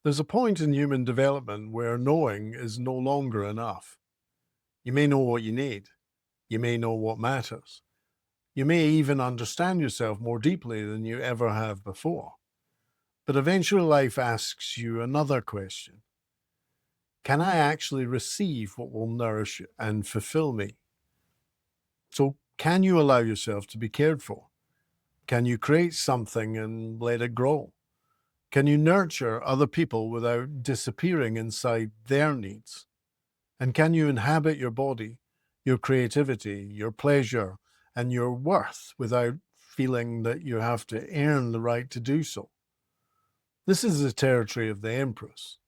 There's a point in human development where knowing is no longer enough. You may know what you need. You may know what matters. You may even understand yourself more deeply than you ever have before. But eventually life asks you another question. Can I actually receive what will nourish and fulfill me? So can you allow yourself to be cared for? Can you create something and let it grow? Can you nurture other people without disappearing inside their needs? And can you inhabit your body, your creativity, your pleasure, and your worth without feeling that you have to earn the right to do so? This is the territory of the Empress.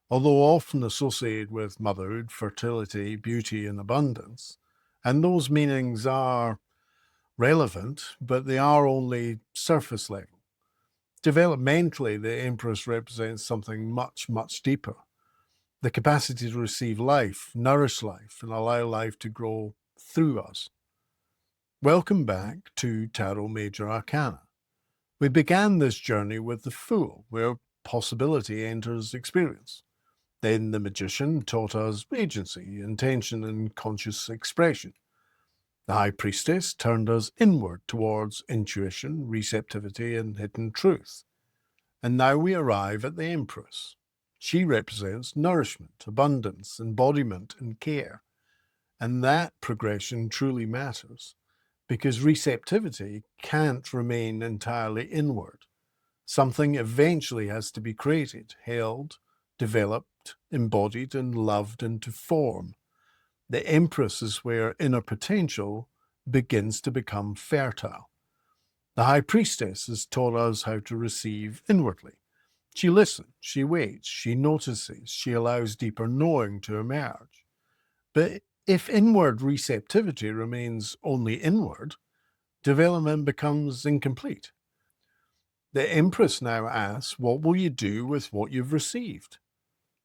Although often associated with motherhood, fertility, beauty, and abundance, and those meanings are relevant, but they are only surface level. Developmentally, the Empress represents something much, much deeper. The capacity to receive life, nourish life, and allow life to grow through us. Welcome back to Tarot Major Arcana. We began this journey with the Fool, where possibility enters experience. Then the Magician taught us agency, intention, and conscious expression. The High Priestess turned us inward towards intuition, receptivity, and hidden truth. And now we arrive at the Empress. She represents nourishment, abundance, embodiment, and care. And that progression truly matters, because receptivity can't remain entirely inward. Something eventually has to be created, held, developed, embodied, and loved into form. The Empress is where inner potential begins to become fertile. The High Priestess has taught us how to receive inwardly. She listens, she waits, she notices, she allows deeper knowing to emerge. But if inward receptivity remains only inward, development becomes incomplete. The Empress now asks, what will you do with what you've received?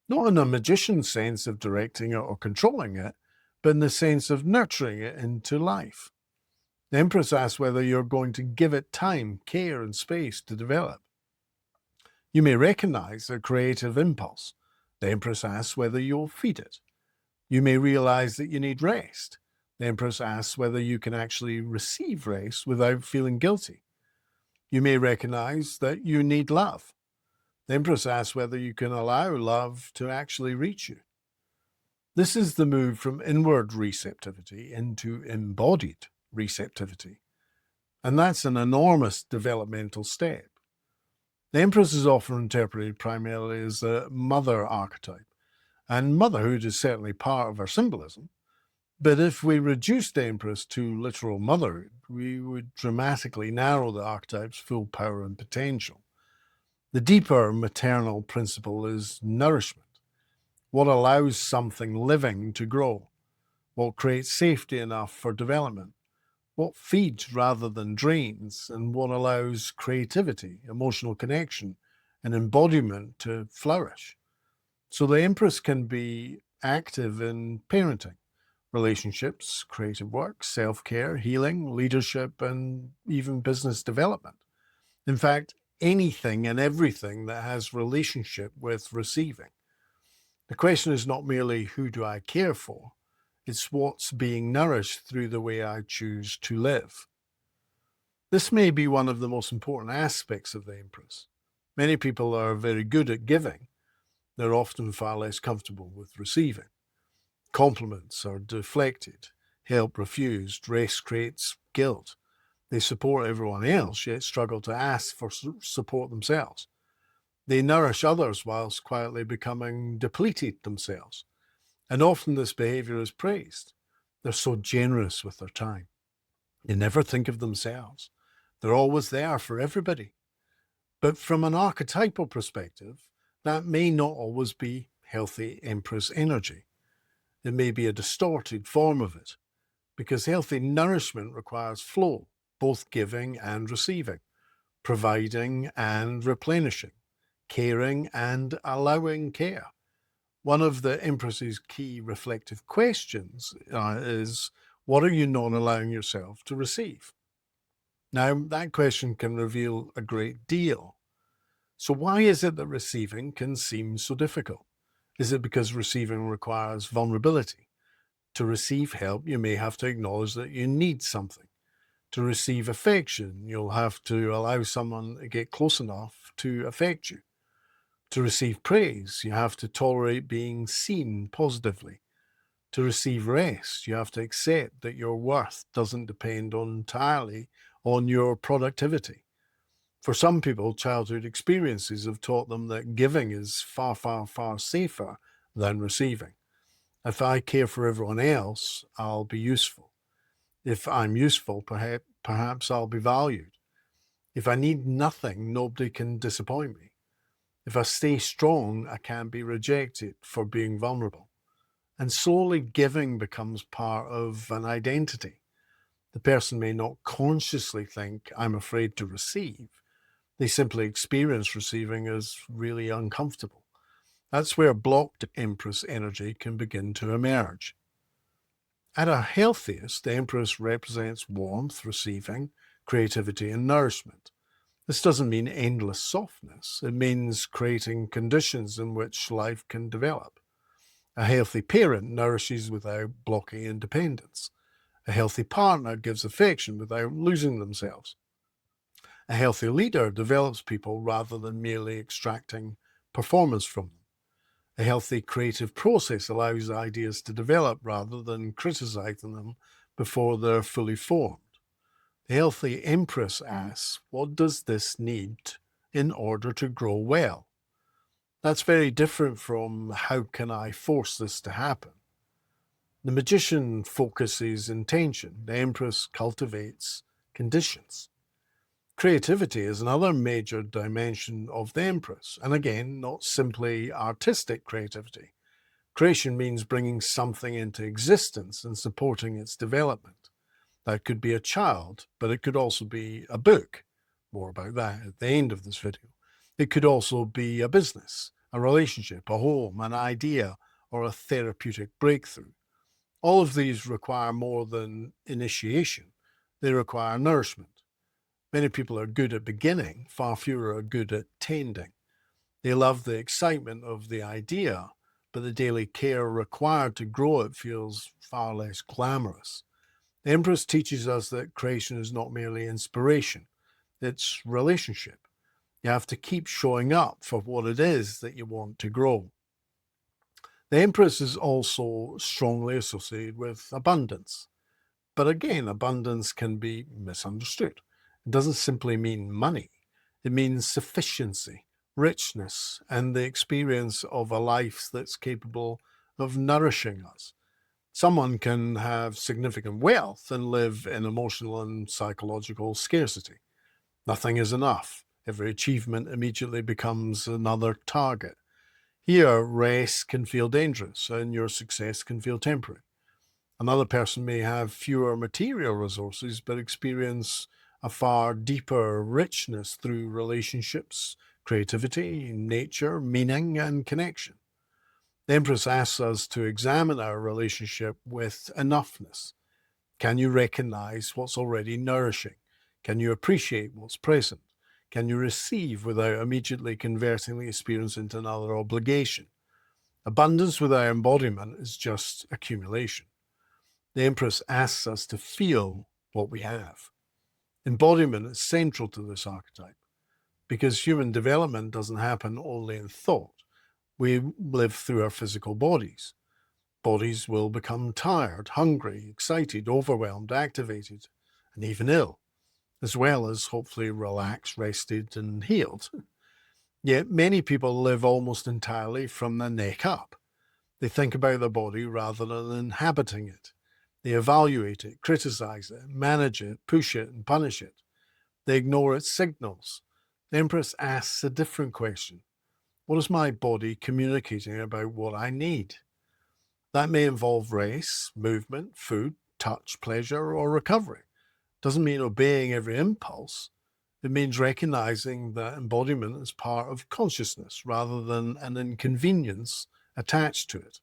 Not in a magician's sense of directing it or controlling it, but in the sense of nurturing it into life. The Empress asks whether you're going to give it time, care, and space to develop. You may recognize a creative impulse. The Empress asks whether you'll feed it. You may realize that you need rest. The Empress asks whether you can actually receive rest without feeling guilty. You may recognize that you need love. The Empress asks whether you can allow love to actually reach you. This is the move from inward receptivity into embodied receptivity. And that's an enormous developmental step. The Empress is often interpreted primarily as the mother archetype, and motherhood is certainly part of our symbolism. But if we reduce the Empress to literal motherhood, we would dramatically narrow the archetype's full power and potential. The deeper maternal principle is nourishment, what allows something living to grow, what creates safety enough for development, what feeds rather than drains, and what allows creativity, emotional connection, and embodiment to flourish. So the Empress can be active in parenting, relationships, creative work, self-care, healing, leadership, and even business development. In fact, anything and everything that has relationship with receiving. The question is not merely who do I care for, it's what's being nourished through the way I choose to live. This may be one of the most important aspects of the Empress. Many people are very good at giving. They're often far less comfortable with receiving. Compliments are deflected, help refused, rest creates guilt. They support everyone else, yet struggle to ask for support themselves. They nourish others whilst quietly becoming depleted themselves. And often this behavior is praised. They're so generous with their time. They never think of themselves. They're always there for everybody. But from an archetypal perspective, that may not always be healthy Empress energy. It may be a distorted form of it, because healthy nourishment requires flow, both giving and receiving, providing and replenishing, caring and allowing care. One of the Empress's key reflective questions is, what are you not allowing yourself to receive? Now, that question can reveal a great deal. So why is it that receiving can seem so difficult? Is it because receiving requires vulnerability? To receive help, you may have to acknowledge that you need something. To receive affection, you'll have to allow someone to get close enough to affect you. To receive praise, you have to tolerate being seen positively. To receive rest, you have to accept that your worth doesn't depend entirely on your productivity. For some people, childhood experiences have taught them that giving is far, far, far safer than receiving. If I care for everyone else, I'll be useful. If I'm useful, perhaps I'll be valued. If I need nothing, nobody can disappoint me. If I stay strong, I can't be rejected for being vulnerable. And slowly giving becomes part of an identity. The person may not consciously think, I'm afraid to receive. They simply experience receiving as really uncomfortable. That's where blocked Empress energy can begin to emerge. At our healthiest, the Empress represents warmth, receiving, creativity, and nourishment. This doesn't mean endless softness. It means creating conditions in which life can develop. A healthy parent nourishes without blocking independence. A healthy partner gives affection without losing themselves. A healthy leader develops people rather than merely extracting performance from them. A healthy creative process allows ideas to develop rather than criticizing them before they're fully formed. The healthy Empress asks, what does this need in order to grow well? That's very different from how can I force this to happen? The Magician focuses intention. The Empress cultivates conditions. Creativity is another major dimension of the Empress, and again, not simply artistic creativity. Creation means bringing something into existence and supporting its development. That could be a child, but it could also be a book. More about that at the end of this video. It could also be a business, a relationship, a home, an idea, or a therapeutic breakthrough. All of these require more than initiation. They require nourishment. Many people are good at beginning, far fewer are good at tending. They love the excitement of the idea, but the daily care required to grow it feels far less glamorous. The Empress teaches us that creation is not merely inspiration, it's relationship. You have to keep showing up for what it is that you want to grow. The Empress is also strongly associated with abundance. But again, abundance can be misunderstood. It doesn't simply mean money. It means sufficiency, richness, and the experience of a life that's capable of nourishing us. Someone can have significant wealth and live in emotional and psychological scarcity. Nothing is enough. Every achievement immediately becomes another target. Here, rest can feel dangerous and your success can feel temporary. Another person may have fewer material resources, but experience a far deeper richness through relationships, creativity, nature, meaning, and connection. The Empress asks us to examine our relationship with enoughness. Can you recognize what's already nourishing? Can you appreciate what's present? Can you receive without immediately converting the experience into another obligation? Abundance without embodiment is just accumulation. The Empress asks us to feel what we have. Embodiment is central to this archetype because human development doesn't happen only in thought. We live through our physical bodies. Bodies will become tired, hungry, excited, overwhelmed, activated, and even ill, as well as hopefully relaxed, rested, and healed. Yet many people live almost entirely from the neck up. They think about their body rather than inhabiting it. They evaluate it, criticize it, manage it, push it, and punish it. They ignore its signals. The Empress asks a different question. What is my body communicating about what I need? That may involve rest, movement, food, touch, pleasure, or recovery. Doesn't mean obeying every impulse. It means recognizing that embodiment is part of consciousness rather than an inconvenience attached to it.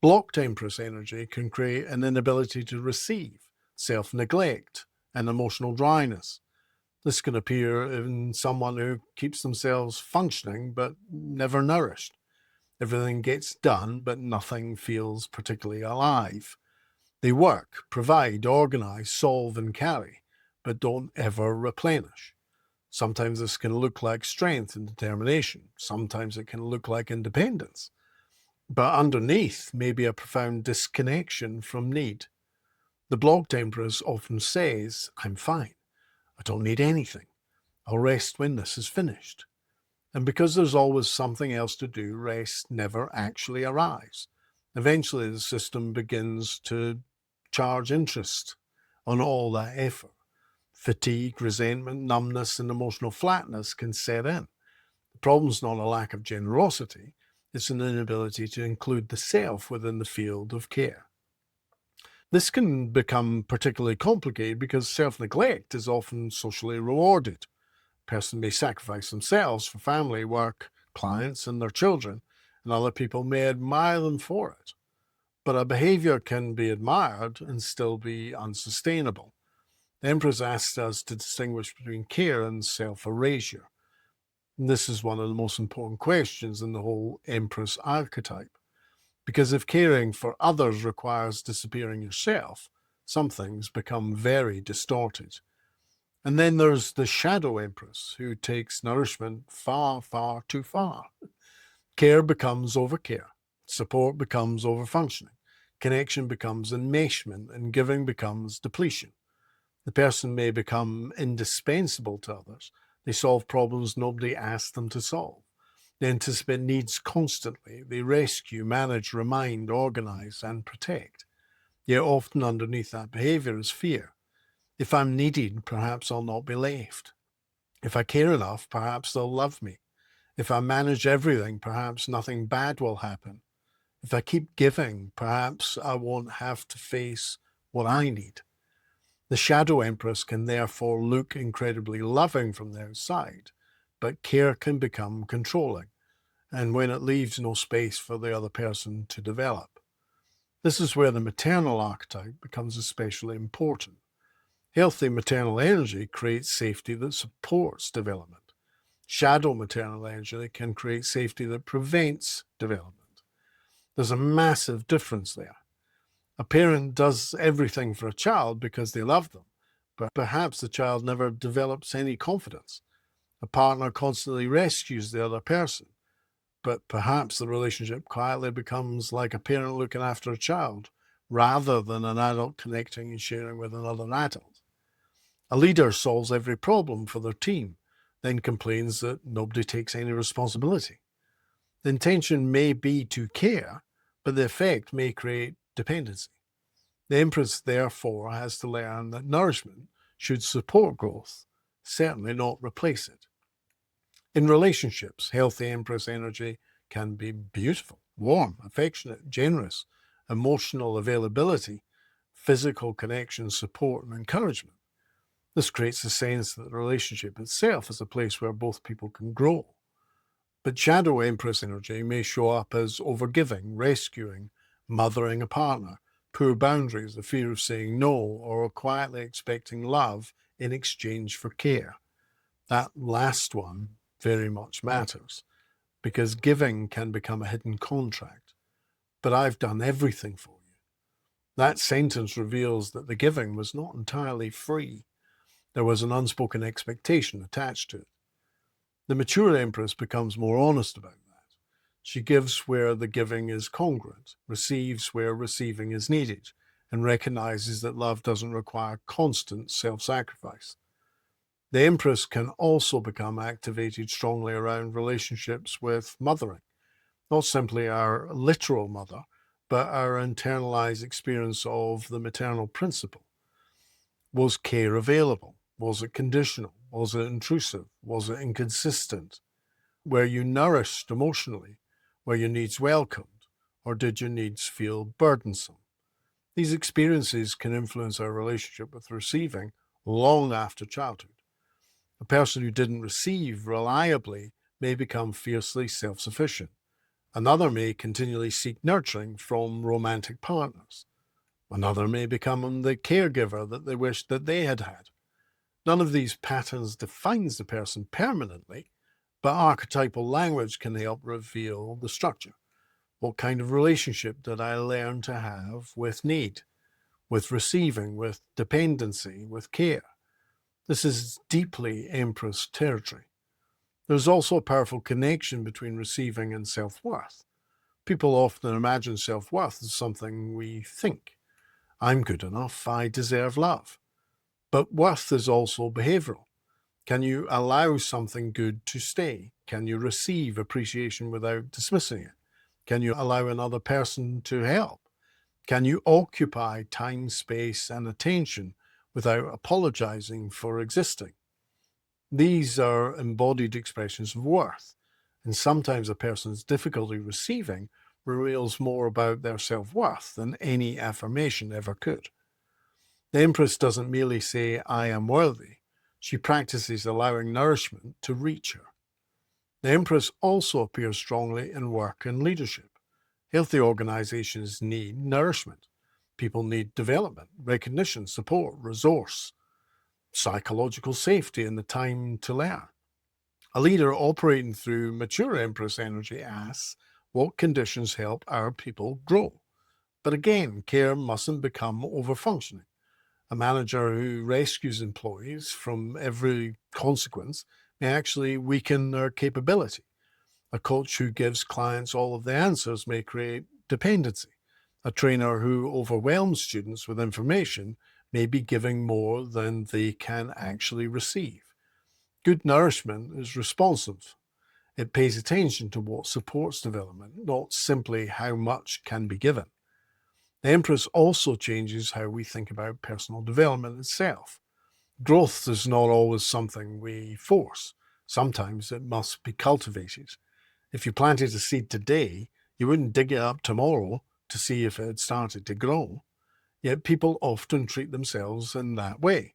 Blocked Empress energy can create an inability to receive, self-neglect, and emotional dryness. This can appear in someone who keeps themselves functioning but never nourished. Everything gets done, but nothing feels particularly alive. They work, provide, organize, solve, and carry, but don't ever replenish. Sometimes this can look like strength and determination. Sometimes it can look like independence. But underneath may be a profound disconnection from need. The blocked Empress often says, I'm fine. I don't need anything. I'll rest when this is finished. And because there's always something else to do, rest never actually arrives. Eventually, the system begins to charge interest on all that effort. Fatigue, resentment, numbness, and emotional flatness can set in. The problem's not a lack of generosity, it's an inability to include the self within the field of care. This can become particularly complicated because self-neglect is often socially rewarded. A person may sacrifice themselves for family, work, clients, and their children, and other people may admire them for it. But a behavior can be admired and still be unsustainable. The Empress asks us to distinguish between care and self-erasure. And this is one of the most important questions in the whole Empress archetype. Because if caring for others requires disappearing yourself, some things become very distorted. And then there's the shadow Empress, who takes nourishment far, far too far. Care becomes overcare. Support becomes overfunctioning. Connection becomes enmeshment, and giving becomes depletion. The person may become indispensable to others. They solve problems nobody asked them to solve. They anticipate needs constantly. They rescue, manage, remind, organize, and protect. Yet often underneath that behavior is fear. If I'm needed, perhaps I'll not be left. If I care enough, perhaps they'll love me. If I manage everything, perhaps nothing bad will happen. If I keep giving, perhaps I won't have to face what I need. The shadow Empress can therefore look incredibly loving from the outside, but care can become controlling, and when it leaves no space for the other person to develop. This is where the maternal archetype becomes especially important. Healthy maternal energy creates safety that supports development. Shadow maternal energy can create safety that prevents development. There's a massive difference there. A parent does everything for a child because they love them, but perhaps the child never develops any confidence. A partner constantly rescues the other person, but perhaps the relationship quietly becomes like a parent looking after a child, rather than an adult connecting and sharing with another adult. A leader solves every problem for their team, then complains that nobody takes any responsibility. The intention may be to care, but the effect may create dependency. The Empress, therefore, has to learn that nourishment should support growth, certainly not replace it. In relationships, healthy Empress energy can be beautiful, warm, affectionate, generous, emotional availability, physical connection, support, and encouragement. This creates a sense that the relationship itself is a place where both people can grow. But shadow Empress energy may show up as overgiving, rescuing, mothering a partner, poor boundaries, the fear of saying no, or quietly expecting love in exchange for care. That last one very much matters, because giving can become a hidden contract. But I've done everything for you. That sentence reveals that the giving was not entirely free. There was an unspoken expectation attached to it. The mature Empress becomes more honest about that. She gives where the giving is congruent, receives where receiving is needed, and recognizes that love doesn't require constant self-sacrifice. The Empress can also become activated strongly around relationships with mothering, not simply our literal mother, but our internalized experience of the maternal principle. Was care available? Was it conditional? Was it intrusive? Was it inconsistent? Were you nourished emotionally? Were your needs welcomed? Or did your needs feel burdensome? These experiences can influence our relationship with receiving long after childhood. A person who didn't receive reliably may become fiercely self-sufficient. Another may continually seek nurturing from romantic partners. Another may become the caregiver that they wished that they had had. None of these patterns defines the person permanently, but archetypal language can help reveal the structure. What kind of relationship did I learn to have with need, with receiving, with dependency, with care? This is deeply Empress territory. There's also a powerful connection between receiving and self-worth. People often imagine self-worth as something we think. I'm good enough, I deserve love. But worth is also behavioral. Can you allow something good to stay? Can you receive appreciation without dismissing it? Can you allow another person to help? Can you occupy time, space, and attention without apologizing for existing? These are embodied expressions of worth, and sometimes a person's difficulty receiving reveals more about their self-worth than any affirmation ever could. The Empress doesn't merely say, I am worthy. She practices allowing nourishment to reach her. The Empress also appears strongly in work and leadership. Healthy organizations need nourishment. People need development, recognition, support, resource, psychological safety, and the time to learn. A leader operating through mature Empress energy asks, what conditions help our people grow? But again, care mustn't become overfunctioning. A manager who rescues employees from every consequence may actually weaken their capability. A coach who gives clients all of the answers may create dependency. A trainer who overwhelms students with information may be giving more than they can actually receive. Good nourishment is responsive. It pays attention to what supports development, not simply how much can be given. The Empress also changes how we think about personal development itself. Growth is not always something we force. Sometimes it must be cultivated. If you planted a seed today, you wouldn't dig it up tomorrow to see if it had started to grow. Yet people often treat themselves in that way.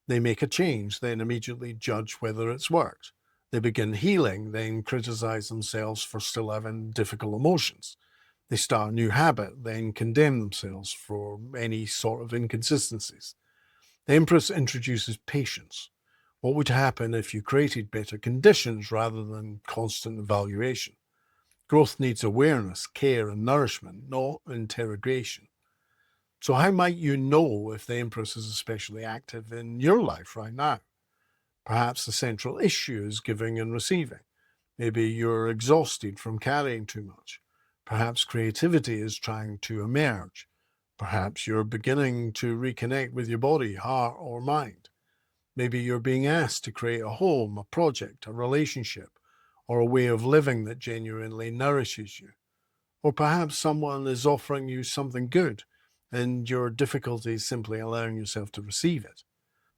They make a change, then immediately judge whether it's worked. They begin healing, then criticize themselves for still having difficult emotions. They start a new habit, then condemn themselves for any sort of inconsistencies. The Empress introduces patience. What would happen if you created better conditions rather than constant evaluation? Growth needs awareness, care, and nourishment, not interrogation. So how might you know if the Empress is especially active in your life right now? Perhaps the central issue is giving and receiving. Maybe you're exhausted from carrying too much. Perhaps creativity is trying to emerge. Perhaps you're beginning to reconnect with your body, heart, or mind. Maybe you're being asked to create a home, a project, a relationship, or a way of living that genuinely nourishes you. Or perhaps someone is offering you something good, and your difficulty is simply allowing yourself to receive it.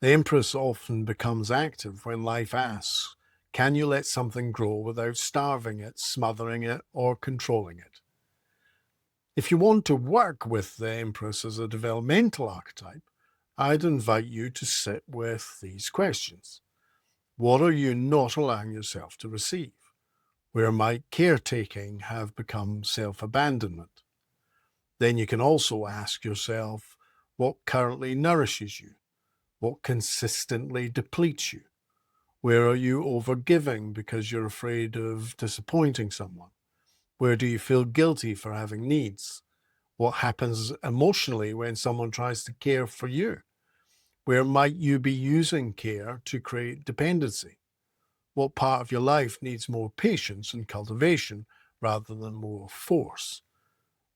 The Empress often becomes active when life asks, can you let something grow without starving it, smothering it, or controlling it? If you want to work with the Empress as a developmental archetype, I'd invite you to sit with these questions. What are you not allowing yourself to receive? Where might caretaking have become self-abandonment? Then you can also ask yourself, what currently nourishes you? What consistently depletes you? Where are you overgiving because you're afraid of disappointing someone? Where do you feel guilty for having needs? What happens emotionally when someone tries to care for you? Where might you be using care to create dependency? What part of your life needs more patience and cultivation rather than more force?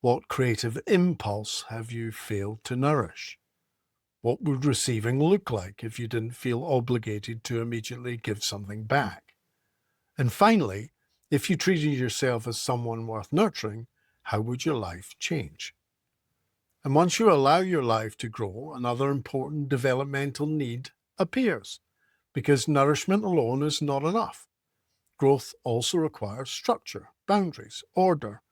What creative impulse have you failed to nourish? What would receiving look like if you didn't feel obligated to immediately give something back? And finally, if you treated yourself as someone worth nurturing, how would your life change? And once you allow your life to grow, another important developmental need appears, because nourishment alone is not enough. Growth also requires structure, boundaries, order,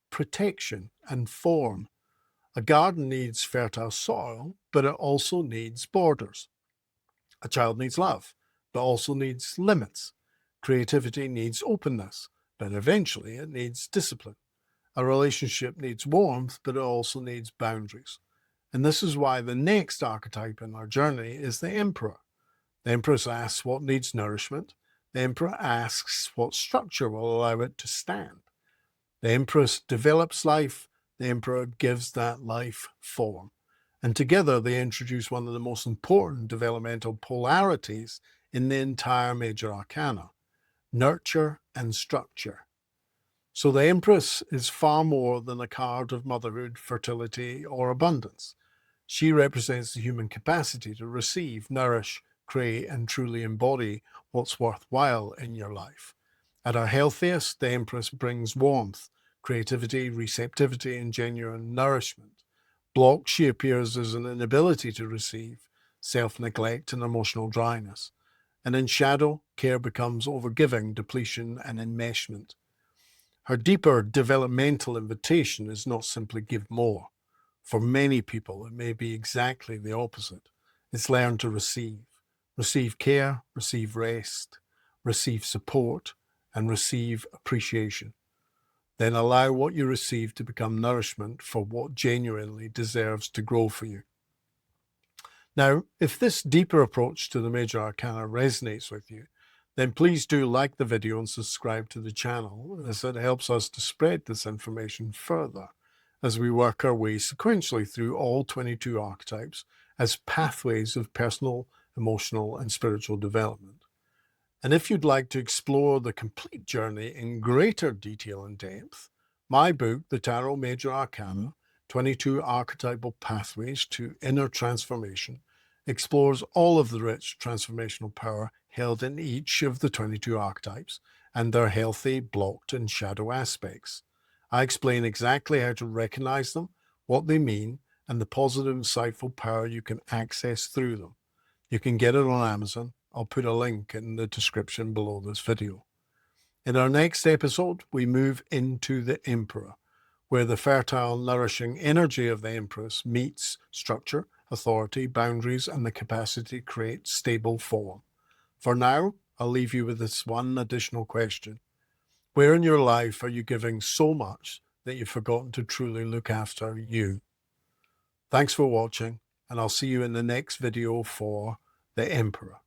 protection, and form. A garden needs fertile soil, but it also needs borders. A child needs love, but also needs limits. Creativity needs openness, but eventually it needs discipline. A relationship needs warmth, but it also needs boundaries. And this is why the next archetype in our journey is the Emperor. The Empress asks what needs nourishment. The Emperor asks what structure will allow it to stand. The Empress develops life. The Emperor gives that life form. And together they introduce one of the most important developmental polarities in the entire Major Arcana: nurture and structure. So the Empress is far more than a card of motherhood, fertility, or abundance. She represents the human capacity to receive, nourish, create, and truly embody what's worthwhile in your life. At her healthiest, the Empress brings warmth, creativity, receptivity, and genuine nourishment. Blocked, she appears as an inability to receive, self-neglect, and emotional dryness. And in shadow, care becomes overgiving, depletion, and enmeshment. Her deeper developmental invitation is not simply give more. For many people, it may be exactly the opposite. It's learn to receive. Receive care, receive rest, receive support, and receive appreciation. Then allow what you receive to become nourishment for what genuinely deserves to grow for you. Now, if this deeper approach to the Major Arcana resonates with you, then please do like the video and subscribe to the channel, as it helps us to spread this information further as we work our way sequentially through all 22 archetypes as pathways of personal, emotional, and spiritual development. And if you'd like to explore the complete journey in greater detail and depth, my book, The Tarot Major Arcana, 22 Archetypal Pathways to Inner Transformation, explores all of the rich transformational power held in each of the 22 archetypes and their healthy, blocked, and shadow aspects. I explain exactly how to recognize them, what they mean, and the positive, insightful power you can access through them. You can get it on Amazon. I'll put a link in the description below this video. In our next episode, we move into the Emperor, where the fertile, nourishing energy of the Empress meets structure, authority, boundaries, and the capacity to create stable form. For now, I'll leave you with this one additional question. Where in your life are you giving so much that you've forgotten to truly look after you? Thanks for watching, and I'll see you in the next video for the Emperor.